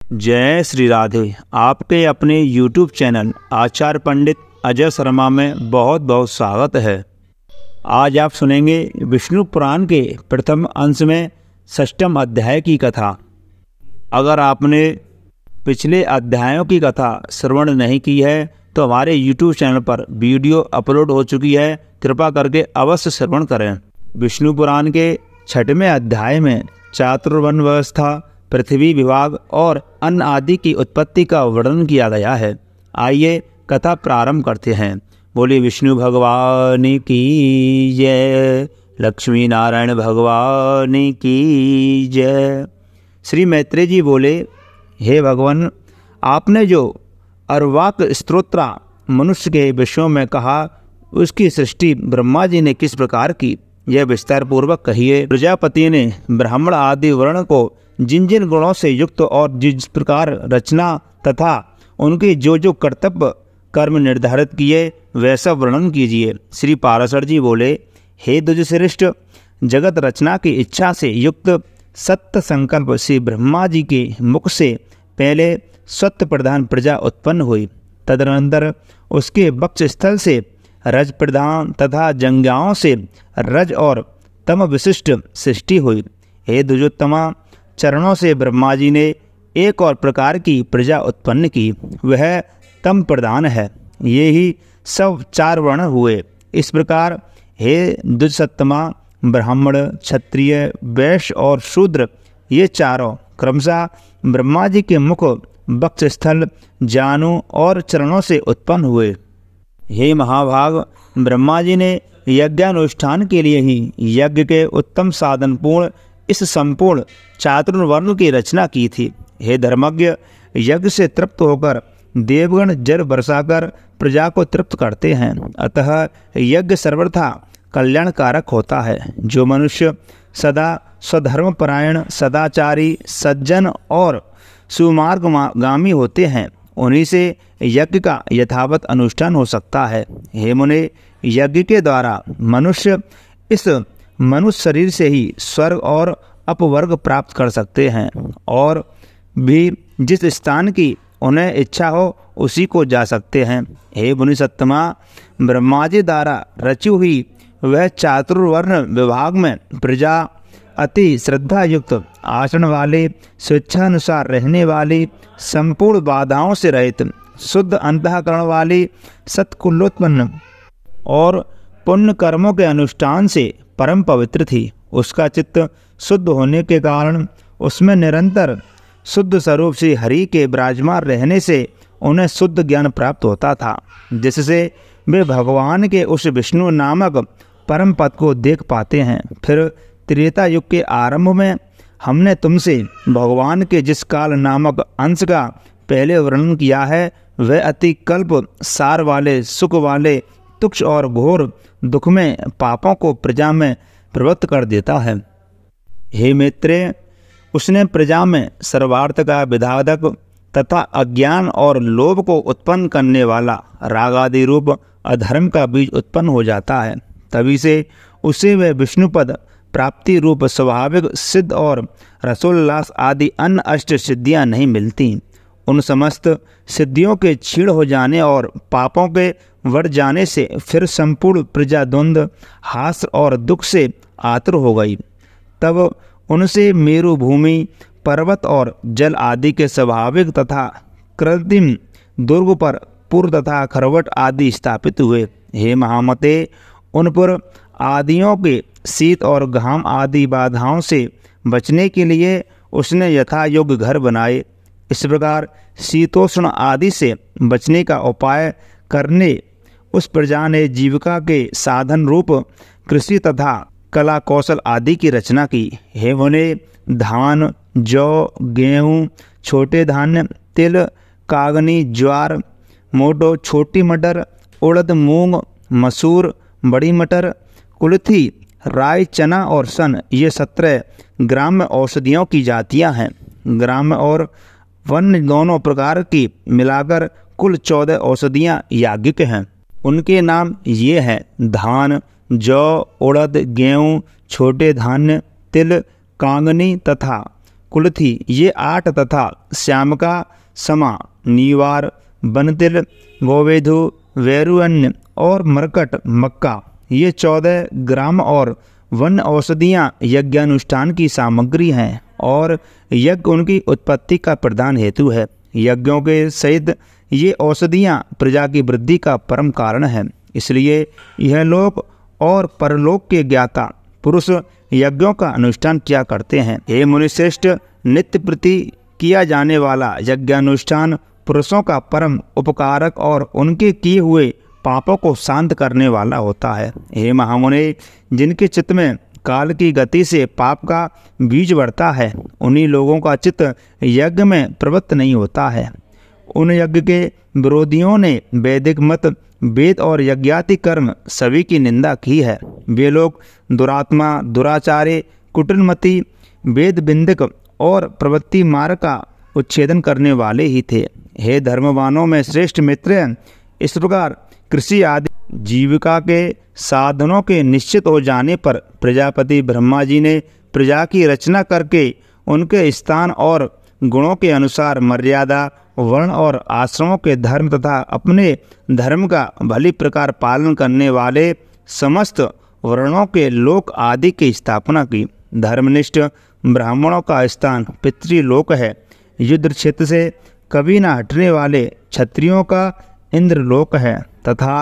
जय श्री राधे। आपके अपने YouTube चैनल आचार्य पंडित अजय शर्मा में बहुत बहुत स्वागत है। आज आप सुनेंगे विष्णु पुराण के प्रथम अंश में षष्ठम अध्याय की कथा। अगर आपने पिछले अध्यायों की कथा श्रवण नहीं की है तो हमारे YouTube चैनल पर वीडियो अपलोड हो चुकी है, कृपा करके अवश्य श्रवण करें। विष्णु पुराण के छठवें अध्याय में चातुर्वर्ण व्यवस्था, पृथ्वी विभाग और अन्न आदि की उत्पत्ति का वर्णन किया गया है। आइए कथा प्रारंभ करते हैं। बोले विष्णु भगवान की जय, लक्ष्मी नारायण भगवान की जय। श्री मैत्रेय जी बोले, हे भगवान, आपने जो अर्वाक स्तोत्र मनुष्य के विषयों में कहा उसकी सृष्टि ब्रह्मा जी ने किस प्रकार की, यह विस्तार पूर्वक कहिए। प्रजापति ने ब्राह्मण आदि वर्ण को जिन जिन गुणों से युक्त और जिस प्रकार रचना तथा उनके जो जो कर्तव्य कर्म निर्धारित किए वैसा वर्णन कीजिए। श्री पाराशर जी बोले, हे द्विजश्रेष्ठ, जगत रचना की इच्छा से युक्त सत्य संकल्प श्री ब्रह्मा जी के मुख से पहले सत्य प्रधान प्रजा उत्पन्न हुई। तदनंतर उसके वक्ष स्थल से रज प्रधान तथा जंज्ञाओं से रज और तम विशिष्ट सृष्टि हुई। हे द्विजोत्तमा, चरणों से ब्रह्मा जी ने एक और प्रकार की प्रजा उत्पन्न की, वह तम प्रधान है। ये ही सब चार वर्ण हुए। इस प्रकार हे द्विजसत्तमा, ब्राह्मण, क्षत्रिय, वैश्य और शूद्र ये चारों क्रमशः ब्रह्मा जी के मुख, वक्ष स्थल, जानु और चरणों से उत्पन्न हुए। हे महाभाग, ब्रह्मा जी ने यज्ञानुष्ठान के लिए ही यज्ञ के उत्तम साधन पूर्ण इस संपूर्ण चातुर्वर्ण की रचना की थी। हे धर्मज्ञ, यज्ञ से तृप्त होकर देवगण जल बरसाकर प्रजा को तृप्त करते हैं, अतः यज्ञ सर्वथा कल्याणकारक होता है। जो मनुष्य सदा स्वधर्मपरायण, सदाचारी, सज्जन और सुमार्गगामी होते हैं, उन्हीं से यज्ञ का यथावत अनुष्ठान हो सकता है। हे मुने, यज्ञ के द्वारा मनुष्य इस मनुष्य शरीर से ही स्वर्ग और अपवर्ग प्राप्त कर सकते हैं और भी जिस स्थान की उन्हें इच्छा हो उसी को जा सकते हैं। हे मुनिसत्तमा, ब्रह्मा जी द्वारा रची हुई वह चातुर्वर्ण विभाग में प्रजा अति श्रद्धा युक्त, आचरण वाले, स्वेच्छानुसार रहने वाली, संपूर्ण बाधाओं से रहित, शुद्ध अंतःकरण वाली, सत्कुलोत्पन्न और पुण्य कर्मों के अनुष्ठान से परम पवित्र थी। उसका चित्त शुद्ध होने के कारण उसमें निरंतर शुद्ध स्वरूप से हरि के विराजमान रहने से उन्हें शुद्ध ज्ञान प्राप्त होता था, जिससे वे भगवान के उस विष्णु नामक परम पद को देख पाते हैं। फिर त्रेता युग के आरंभ में हमने तुमसे भगवान के जिस काल नामक अंश का पहले वर्णन किया है, वह अति कल्प सार वाले, सुख वाले, तुक्ष और घोर दुख में पापों को प्रजा में प्रवृत्त कर देता है। हे मैत्रेय, उसने प्रजा में सर्वार्थ का विधायक तथा अज्ञान और लोभ को उत्पन्न करने वाला राग आदि रूप अधर्म का बीज उत्पन्न हो जाता है। तभी से उसे वह विष्णुपद प्राप्ति रूप स्वाभाविक सिद्ध और रसोल्लास आदि अन्य अष्ट सिद्धियां नहीं मिलती। उन समस्त सिद्धियों के क्षीण हो जाने और पापों के बढ़ जाने से फिर संपूर्ण प्रजा द्वंद्व, हास और दुख से आतुर हो गई। तब उनसे मेरु भूमि, पर्वत और जल आदि के स्वाभाविक तथा कृत्रिम दुर्ग पर पुर तथा खरवट आदि स्थापित हुए। हे महामते, उन पर आदियों के शीत और घाम आदि बाधाओं से बचने के लिए उसने यथा योग्य घर बनाए। इस प्रकार शीतोष्ण आदि से बचने का उपाय करने उस प्रजा ने जीविका के साधन रूप कृषि तथा कला कौशल आदि की रचना की। हे मुने, धान, जौ, गेहूँ, छोटे धान्य, तिल, कागनी, ज्वार, मोटो, छोटी मटर, उड़द, मूंग, मसूर, बड़ी मटर, कुल्थी, राई, चना और सन ये 17 ग्राम्य औषधियों की जातियां हैं। ग्राम्य और वन दोनों प्रकार की मिलाकर कुल 14 औषधियां याज्ञिक हैं। उनके नाम ये हैं: धान, जौ, उड़द, गेहूँ, छोटे धान्य, तिल, कांगनी तथा कुलथी ये 8 तथा श्यामका, समा, नीवार, बनतिल, गोवेधु, वैरुअन्य और मरकट, मक्का ये 14 ग्राम और वन औषधियाँ यज्ञानुष्ठान की सामग्री हैं और यज्ञ उनकी उत्पत्ति का प्रधान हेतु है। यज्ञों के सहित ये औषधियाँ प्रजा की वृद्धि का परम कारण है। इसलिए यह लोक और परलोक के ज्ञाता पुरुष यज्ञों का अनुष्ठान किया करते हैं। हे मुनिश्रेष्ठ, नित्य प्रति किया जाने वाला यज्ञानुष्ठान पुरुषों का परम उपकारक और उनके किए हुए पापों को शांत करने वाला होता है। हे महामुने, जिनके चित्त में काल की गति से पाप का बीज बढ़ता है, उन्हीं लोगों का चित्त यज्ञ में प्रवृत्त नहीं होता है। उन यज्ञ के विरोधियों ने वैदिक मत, वेद और यज्ञाति कर्म सभी की निंदा की है। वे लोग दुरात्मा, दुराचारी, कुटिलमति, वेद बिंदक और प्रवृत्ति मार्ग का उच्छेदन करने वाले ही थे। हे धर्मवानों में श्रेष्ठ मित्र, इस प्रकार कृषि आदि जीविका के साधनों के निश्चित हो जाने पर प्रजापति ब्रह्मा जी ने प्रजा की रचना करके उनके स्थान और गुणों के अनुसार मर्यादा, वर्ण और आश्रमों के धर्म तथा अपने धर्म का भली प्रकार पालन करने वाले समस्त वर्णों के लोक आदि की स्थापना की। धर्मनिष्ठ ब्राह्मणों का स्थान पितृलोक है। युद्ध क्षेत्र से कभी न हटने वाले क्षत्रियों का इंद्रलोक है तथा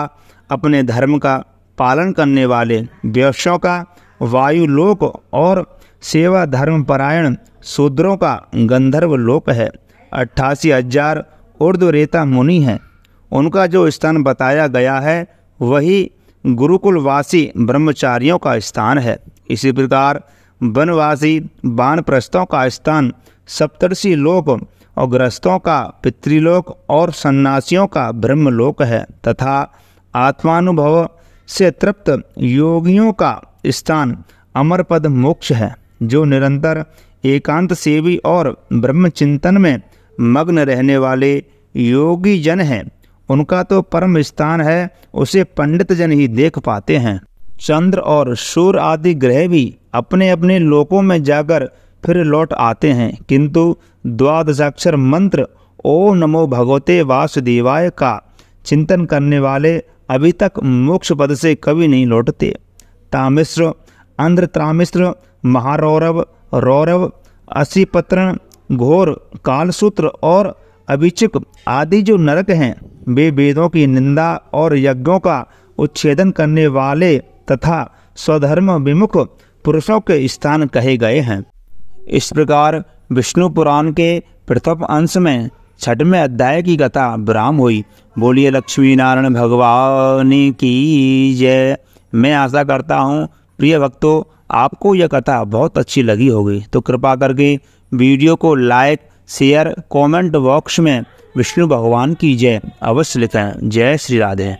अपने धर्म का पालन करने वाले वैश्यों का वायुलोक और सेवा धर्म परायण शूद्रों का गंधर्व लोक है। 88,000 ऊर्ध्वरेता मुनि हैं। उनका जो स्थान बताया गया है वही गुरुकुलवासी ब्रह्मचारियों का स्थान है। इसी प्रकार वनवासी वानप्रस्थों का स्थान सप्तर्षि लोक और गृहस्थों का पितृलोक और सन्यासियों का ब्रह्मलोक है तथा आत्मानुभव से तृप्त योगियों का स्थान अमरपद मोक्ष है। जो निरंतर एकांत सेवी और ब्रह्मचिंतन में मग्न रहने वाले योगी जन हैं, उनका तो परम स्थान है, उसे पंडित जन ही देख पाते हैं। चंद्र और सूर्य आदि ग्रह भी अपने अपने लोकों में जाकर फिर लौट आते हैं, किंतु द्वादशाक्षर मंत्र ओम नमो भगवते वासुदेवाय का चिंतन करने वाले अभी तक मोक्ष पद से कभी नहीं लौटते। तामिश्र, अंध्रत्रामिश्र, महारौरव, रौरव, असीपत्रण, घोर, कालसूत्र और अभिचिक आदि जो नरक हैं, वे वेदों की निंदा और यज्ञों का उच्छेदन करने वाले तथा स्वधर्म विमुख पुरुषों के स्थान कहे गए हैं। इस प्रकार विष्णु पुराण के प्रथम अंश में 6वें अध्याय की कथा विराम हुई। बोलिए लक्ष्मी नारायण भगवान की जय। मैं आशा करता हूँ प्रिय भक्तों, आपको यह कथा बहुत अच्छी लगी होगी, तो कृपा करके वीडियो को लाइक, शेयर, कमेंट बॉक्स में विष्णु भगवान की जय अवश्य लिखें। जय श्री राधे।